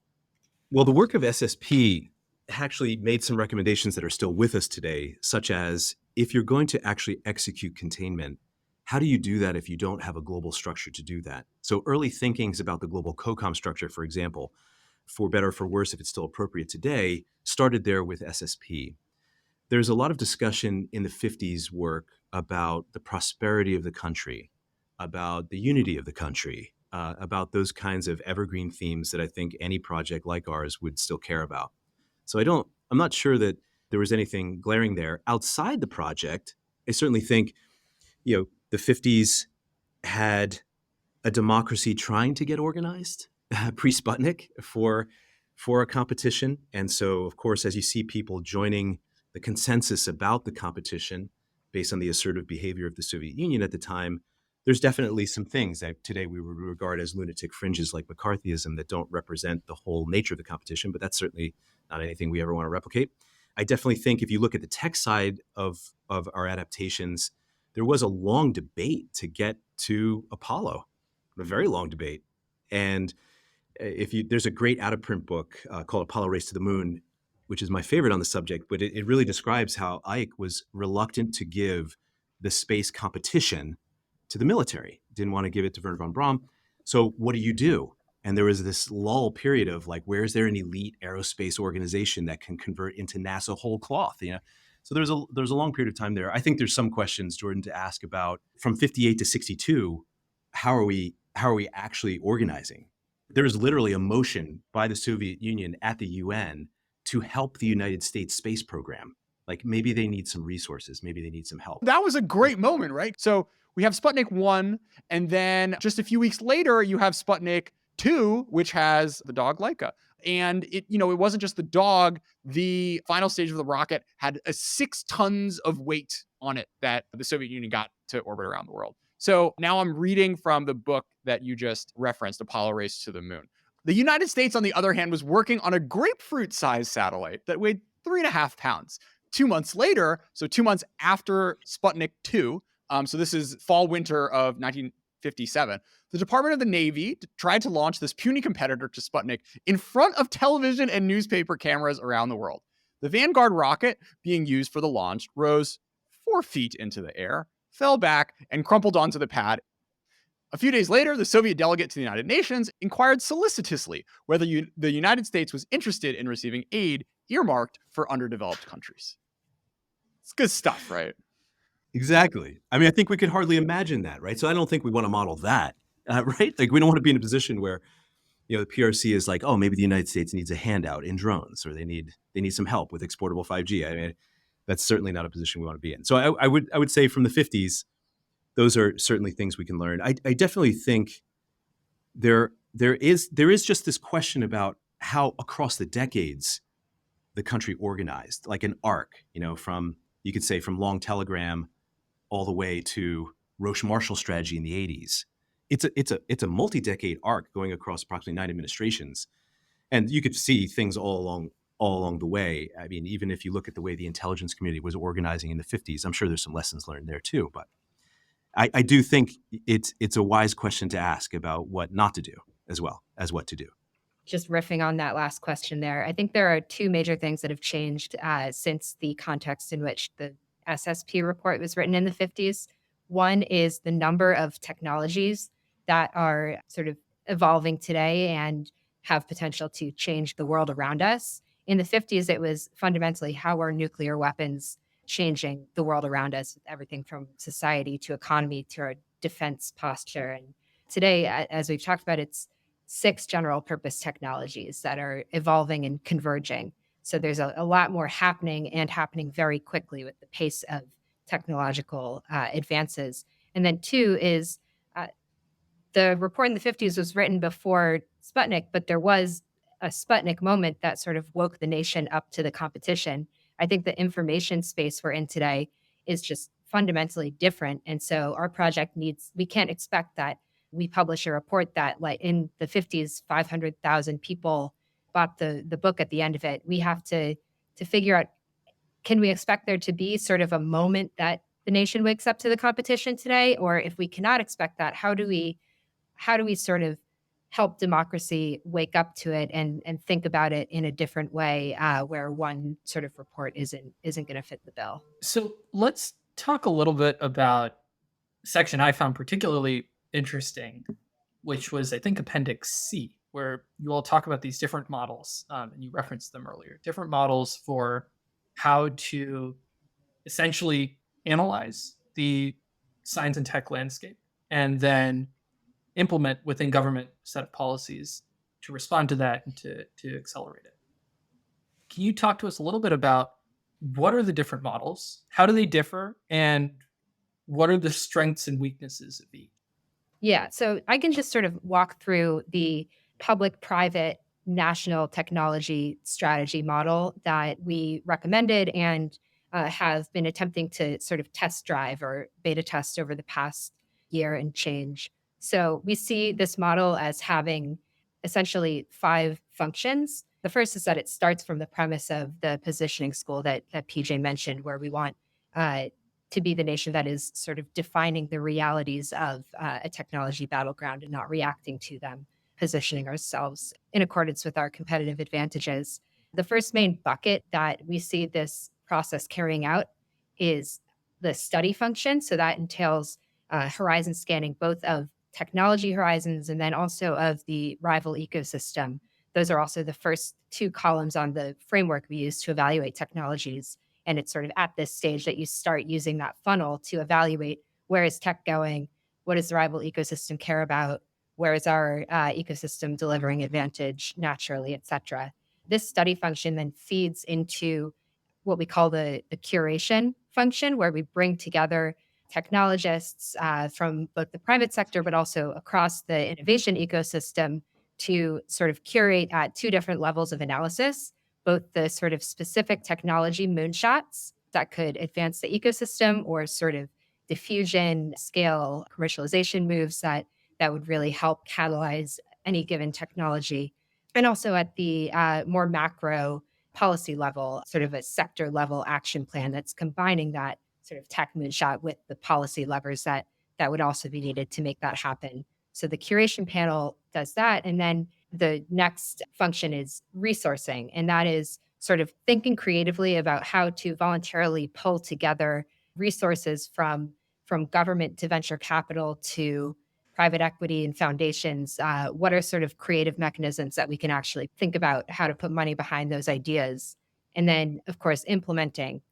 Well, the work of SSP actually made some recommendations that are still with us today, such as if you're going to actually execute containment, how do you do that if you don't have a global structure to do that? So early thinkings about the global COCOM structure, for example, for better or for worse, if it's still appropriate today, started there with SSP. There's a lot of discussion in the 50s work about the prosperity of the country, about the unity of the country, about those kinds of evergreen themes that I think any project like ours would still care about. So I'm not sure that there was anything glaring there. Outside the project, I certainly think, the 50s had a democracy trying to get organized pre-Sputnik for a competition. And so, of course, as you see people joining the consensus about the competition based on the assertive behavior of the Soviet Union at the time, there's definitely some things that today we would regard as lunatic fringes like McCarthyism that don't represent the whole nature of the competition, but that's certainly not anything we ever want to replicate. I definitely think if you look at the tech side of our adaptations, there was a long debate to get to Apollo, a very long debate. And there's a great out-of-print book called Apollo Race to the Moon, which is my favorite on the subject, but it really describes how Ike was reluctant to give the space competition to the military. Didn't want to give it to Wernher von Braun. So what do you do? And there was this lull period of like, where is there an elite aerospace organization that can convert into NASA whole cloth? So there's a long period of time there. I think there's some questions, Jordan, to ask about from 58 to 62. How are we actually organizing? There's literally a motion by the Soviet Union at the UN to help the United States space program. Like maybe they need some resources, maybe they need some help. That was a great moment, right? So we have Sputnik 1, and then just a few weeks later, you have Sputnik 2, which has the dog Laika. And it wasn't just the dog. The final stage of the rocket had 6 tons of weight on it that the Soviet Union got to orbit around the world. So now I'm reading from the book that you just referenced, Apollo Race to the Moon. The United States, on the other hand, was working on a grapefruit-sized satellite that weighed 3.5 pounds. 2 months later, so 2 months after Sputnik 2, so this is fall-winter of 1957, the Department of the Navy tried to launch this puny competitor to Sputnik in front of television and newspaper cameras around the world. The Vanguard rocket being used for the launch rose 4 feet into the air, fell back, and crumpled onto the pad. A few days later, the Soviet delegate to the United Nations inquired solicitously whether the United States was interested in receiving aid earmarked for underdeveloped countries. It's good stuff, right? Exactly. I mean, I think we could hardly imagine that, right? So I don't think we want to model that, right? Like we don't want to be in a position where, the PRC is like, oh, maybe the United States needs a handout in drones, or they need some help with exportable 5G. I mean, that's certainly not a position we want to be in. So I would say from the 50s, those are certainly things we can learn. I definitely think there is just this question about how across the decades the country organized, like an arc, from, you could say, from long telegram all the way to Roche-Marshall strategy in the 80s. It's a multi-decade arc going across approximately 9 administrations. And you could see things all along the way. I mean, even if you look at the way the intelligence community was organizing in the 50s, I'm sure there's some lessons learned there too. But I do think it's a wise question to ask about what not to do as well as what to do. Just riffing on that last question there, I think there are 2 major things that have changed since the context in which the SSP report was written in the 50s. One is the number of technologies that are sort of evolving today and have potential to change the world around us. In the 50s, it was fundamentally how are nuclear weapons changing the world around us, everything from society to economy to our defense posture. And today, as we've talked about, it's 6 general purpose technologies that are evolving and converging. So there's a lot more happening and happening very quickly with the pace of technological advances. And then 2 is the report in the 50s was written before Sputnik, but there was a Sputnik moment that sort of woke the nation up to the competition. I think the information space we're in today is just fundamentally different. And so our project we can't expect that we publish a report that, like in the 50s, 500,000 people bought the book at the end of it. We have to figure out, can we expect there to be sort of a moment that the nation wakes up to the competition today? Or if we cannot expect that, how do we sort of help democracy wake up to it and think about it in a different way, where one sort of report isn't going to fit the bill? So let's talk a little bit about a section I found particularly interesting, which was, I think, Appendix C, where you all talk about these different models, and you referenced them earlier, different models for how to essentially analyze the science and tech landscape and then implement within government set of policies to respond to that and to accelerate it. Can you talk to us a little bit about what are the different models, how do they differ, and what are the strengths and weaknesses of each? Yeah, so I can just sort of walk through the public-private national technology strategy model that we recommended and have been attempting to sort of test drive or beta test over the past year and change. So we see this model as having essentially 5 functions. The first is that it starts from the premise of the positioning school that PJ mentioned, where we want to be the nation that is sort of defining the realities of a technology battleground and not reacting to them, positioning ourselves in accordance with our competitive advantages. The first main bucket that we see this process carrying out is the study function. So that entails horizon scanning both of technology horizons and then also of the rival ecosystem. Those are also the first two columns on the framework we use to evaluate technologies. And it's sort of at this stage that you start using that funnel to evaluate where is tech going, what does the rival ecosystem care about, where is our ecosystem delivering advantage naturally, et cetera. This study function then feeds into what we call the curation function, where we bring together technologists from both the private sector, but also across the innovation ecosystem to sort of curate at two different levels of analysis, both the sort of specific technology moonshots that could advance the ecosystem or sort of diffusion, scale, commercialization moves that would really help catalyze any given technology. And also at the more macro policy level, sort of a sector level action plan that's combining that sort of tech moonshot with the policy levers that would also be needed to make that happen. So the curation panel does that. And then the next function is resourcing. And that is sort of thinking creatively about how to voluntarily pull together resources from government to venture capital to private equity and foundations. What are sort of creative mechanisms that we can actually think about how to put money behind those ideas? And then, of course, implementing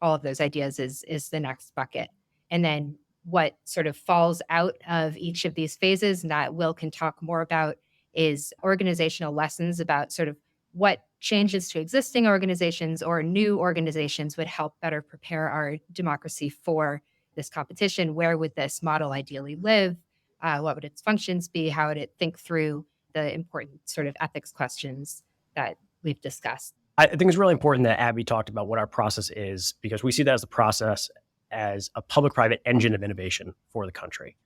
all of those ideas is the next bucket. And then what sort of falls out of each of these phases, and that Will can talk more about, is organizational lessons about sort of what changes to existing organizations or new organizations would help better prepare our democracy for this competition. Where would this model ideally live? What would its functions be? How would it think through the important sort of ethics questions that we've discussed? I think it's really important that Abby talked about what our process is, because we see that as the process as a public-private engine of innovation for the country.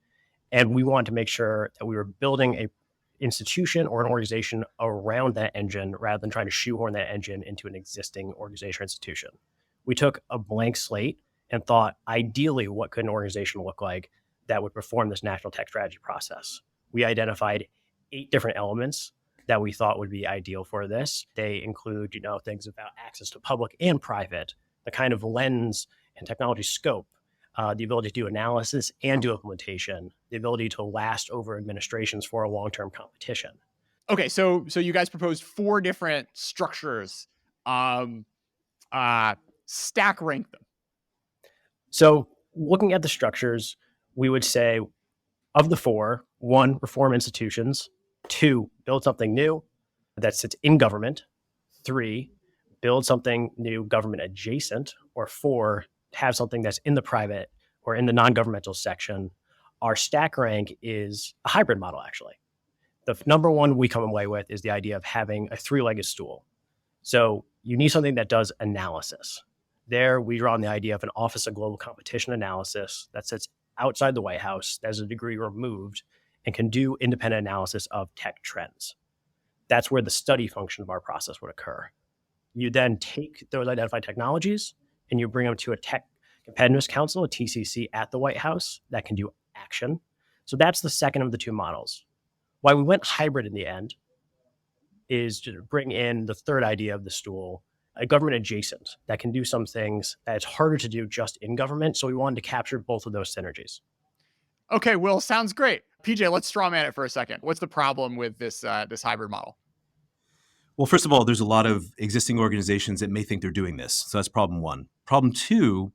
And we wanted to make sure that we were building a institution or an organization around that engine rather than trying to shoehorn that engine into an existing organization or institution. We took a blank slate and thought, ideally, what could an organization look like that would perform this national tech strategy process? We identified 8 different elements that we thought would be ideal for this. They include, things about access to public and private, the kind of lens and technology scope, the ability to do analysis and do implementation, the ability to last over administrations for a long-term competition. Okay, so you guys proposed 4 different structures. Stack rank them. So looking at the structures, we would say of the 4, 1, reform institutions, 2, build something new that sits in government, 3, build something new government adjacent, or 4, have something that's in the private or in the non-governmental section. Our stack rank is a hybrid model, actually. The number one we come away with is the idea of having a 3-legged stool. So you need something that does analysis. There, we draw on the idea of an Office of Global Competition Analysis that sits outside the White House, that is a degree removed, and can do independent analysis of tech trends. That's where the study function of our process would occur. You then take those identified technologies and you bring them to a Tech Competitiveness Council, a TCC at the White House that can do action. So that's the second of the 2 models. Why we went hybrid in the end is to bring in the third idea of the stool, a government adjacent that can do some things that it's harder to do just in government. So we wanted to capture both of those synergies. Okay, Will, sounds great. PJ, let's straw man it for a second. What's the problem with this hybrid model? Well, first of all, there's a lot of existing organizations that may think they're doing this. So that's problem 1. Problem 2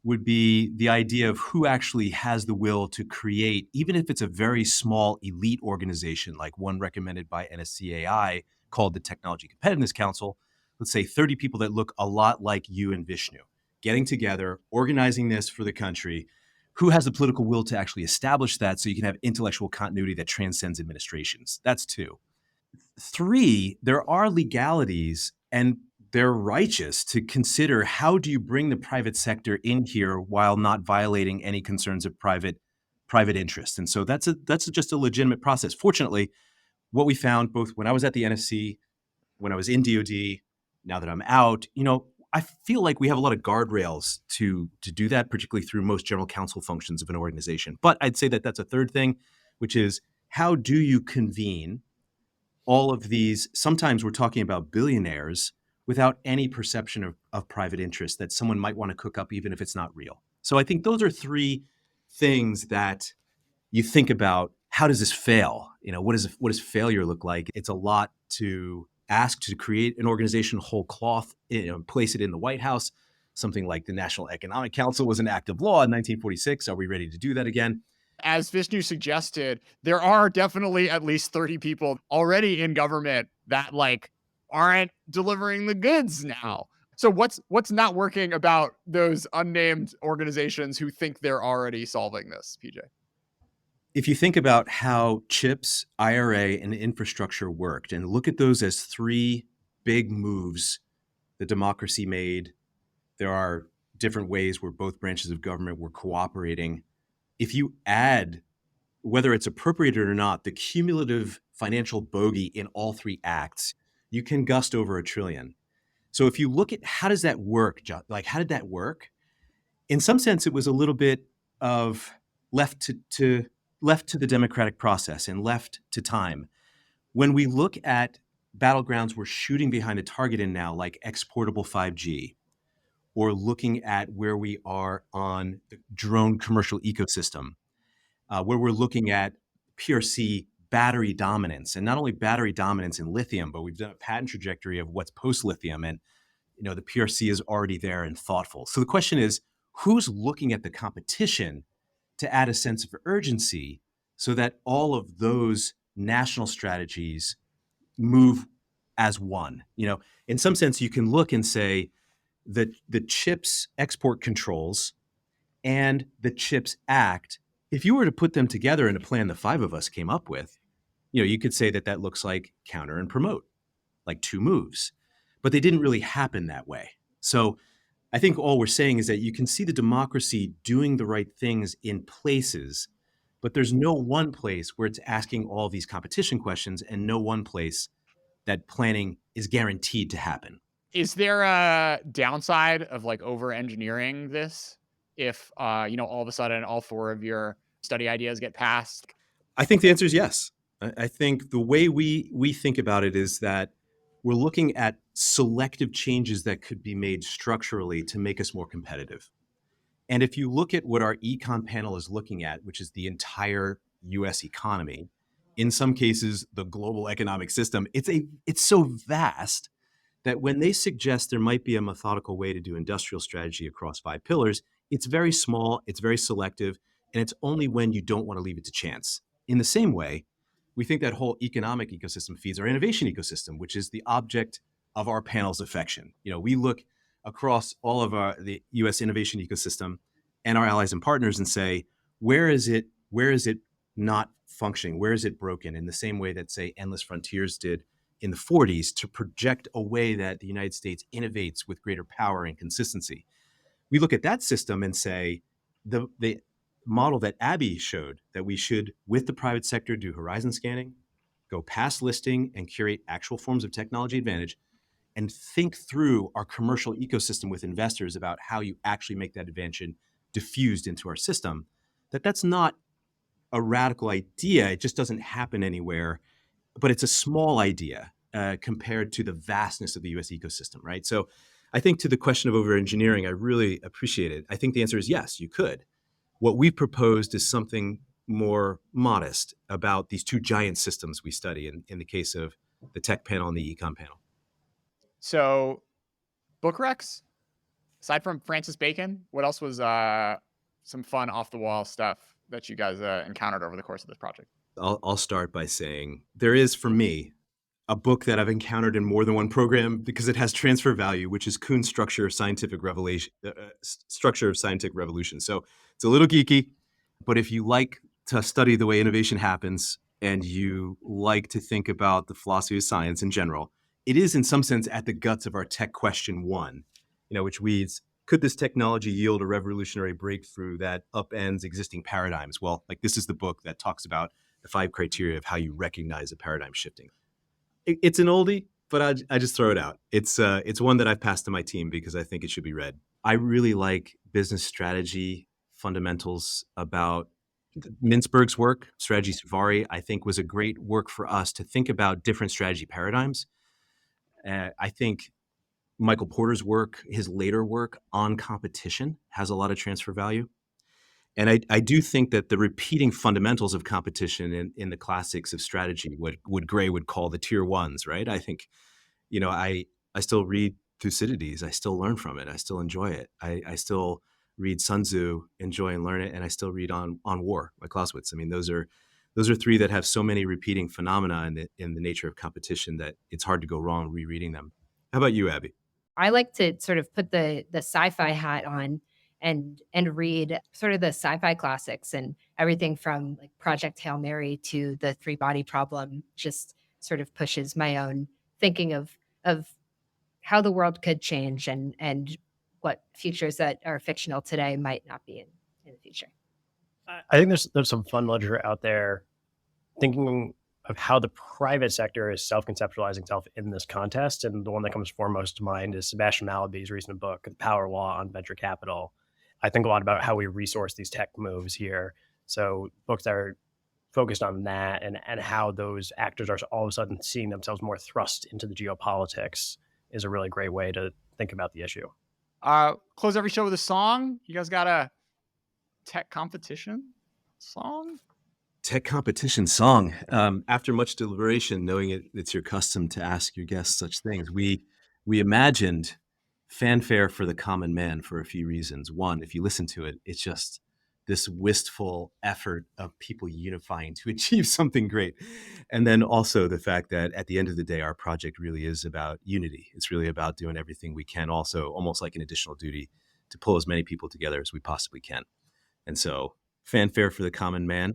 would be the idea of who actually has the will to create, even if it's a very small elite organization, like one recommended by NSCAI called the Technology Competitiveness Council. Let's say 30 people that look a lot like you and Vishnu, getting together, organizing this for the country. Who has the political will to actually establish that so you can have intellectual continuity that transcends administrations? That's 2. 3, there are legalities, and they're righteous to consider how do you bring the private sector in here while not violating any concerns of private interest. And so that's just a legitimate process. Fortunately, what we found both when I was at the NSC, when I was in DoD, now that I'm out, I feel like we have a lot of guardrails to do that, particularly through most general counsel functions of an organization. But I'd say that that's a third thing, which is how do you convene all of these? Sometimes we're talking about billionaires without any perception of private interest that someone might want to cook up, even if it's not real. So I think those are 3 things that you think about. how does this fail? What does failure look like? It's a lot to ask to create an organization whole cloth, place it in the White House. Something like the National Economic Council was an act of law in 1946. Are we ready to do that again? As Vishnu suggested, there are definitely at least 30 people already in government that aren't delivering the goods now. So what's not working about those unnamed organizations who think they're already solving this, PJ? If you think about how CHIPS, IRA, and infrastructure worked, and look at those as three big moves the democracy made, there are different ways where both branches of government were cooperating. If you add, whether it's appropriated or not, the cumulative financial bogey in all three acts, you can gust over $1 trillion. So if you look at how does that work, how did that work? In some sense, it was a little bit of left to the democratic process and left to time. When we look at battlegrounds we're shooting behind a target in now, like exportable 5G, or looking at where we are on the drone commercial ecosystem, where we're looking at PRC battery dominance, and not only battery dominance in lithium, but we've done a patent trajectory of what's post-lithium, and the PRC is already there and thoughtful. So the question is, who's looking at the competition to add a sense of urgency so that all of those national strategies move as one? In some sense, you can look and say that the CHIPS export controls and the CHIPS Act, if you were to put them together in a plan the five of us came up with, you could say that looks like counter and promote, like two moves. But they didn't really happen that way. So I think all we're saying is that you can see the democracy doing the right things in places, but there's no one place where it's asking all these competition questions and no one place that planning is guaranteed to happen. Is there a downside of over engineering this if all of a sudden all four of your study ideas get passed? I think the answer is yes. I think the way we think about it is that we're looking at selective changes that could be made structurally to make us more competitive. And if you look at what our econ panel is looking at, which is the entire US economy, in some cases, the global economic system, it's so vast that when they suggest there might be a methodical way to do industrial strategy across 5 pillars, it's very small, it's very selective, and it's only when you don't want to leave it to chance. In the same way, we think that whole economic ecosystem feeds our innovation ecosystem, which is the object of our panel's affection. We look across all of the US innovation ecosystem and our allies and partners and say, where is it not functioning? Where is it broken? In the same way that, say, Endless Frontiers did in the 40s to project a way that the United States innovates with greater power and consistency. We look at that system and say, the model that Abby showed, that we should, with the private sector, do horizon scanning, go past listing and curate actual forms of technology advantage, and think through our commercial ecosystem with investors about how you actually make that advantage diffused into our system, that's not a radical idea. It just doesn't happen anywhere, but it's a small idea compared to the vastness of the US ecosystem, right? So I think to the question of over-engineering, I really appreciate it. I think the answer is yes, you could. What we've proposed is something more modest about these two giant systems we study in the case of the tech panel and the econ panel. So book recs, aside from Francis Bacon, what else was some fun off-the-wall stuff that you guys encountered over the course of this project? I'll start by saying there is, for me, a book that I've encountered in more than one program because it has transfer value, which is Kuhn's Structure of Scientific Revolution. So it's a little geeky, but if you like to study the way innovation happens and you like to think about the philosophy of science in general, it is in some sense at the guts of our tech question 1, which reads, could this technology yield a revolutionary breakthrough that upends existing paradigms? Well, this is the book that talks about the 5 criteria of how you recognize a paradigm shifting. It's an oldie, but I just throw it out. It's one that I've passed to my team because I think it should be read. I really like business strategy fundamentals about Mintzberg's work. Strategy Safari, I think, was a great work for us to think about different strategy paradigms. I think Michael Porter's work, his later work on competition, has a lot of transfer value. And I do think that the repeating fundamentals of competition in the classics of strategy, what Gray would call the tier ones, right? I think, I still read Thucydides. I still learn from it. I still enjoy it. I still read Sun Tzu, enjoy and learn it, and I still read on War by Clausewitz. I mean, those are three that have so many repeating phenomena in the nature of competition that it's hard to go wrong rereading them. How about you, Abby? I like to sort of put the sci-fi hat on and read sort of the sci-fi classics, and everything from like Project Hail Mary to the three body problem just sort of pushes my own thinking of how the world could change and what futures that are fictional today might not be in the future. I think there's some fun literature out there thinking of how the private sector is self-conceptualizing itself in this contest. And the one that comes foremost to mind is Sebastian Malaby's recent book, The Power Law on Venture Capital. I think a lot about how we resource these tech moves here. So books that are focused on that and how those actors are all of a sudden seeing themselves more thrust into the geopolitics is a really great way to think about the issue. Close every show with a song. You guys got a tech competition song? Tech competition song. After much deliberation, knowing it's your custom to ask your guests such things, we imagined fanfare for the common man for a few reasons. One, if you listen to it, it's just this wistful effort of people unifying to achieve something great. And then also the fact that at the end of the day, our project really is about unity. It's really about doing everything we can, also almost like an additional duty to pull as many people together as we possibly can. And so fanfare for the common man.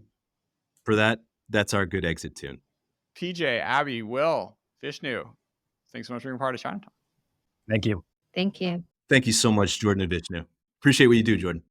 For that, that's our good exit tune. PJ, Abby, Will, Vishnu, thanks so much for being part of China Talk. Thank you. Thank you. Thank you so much, Jordan and Vishnu. Appreciate what you do, Jordan.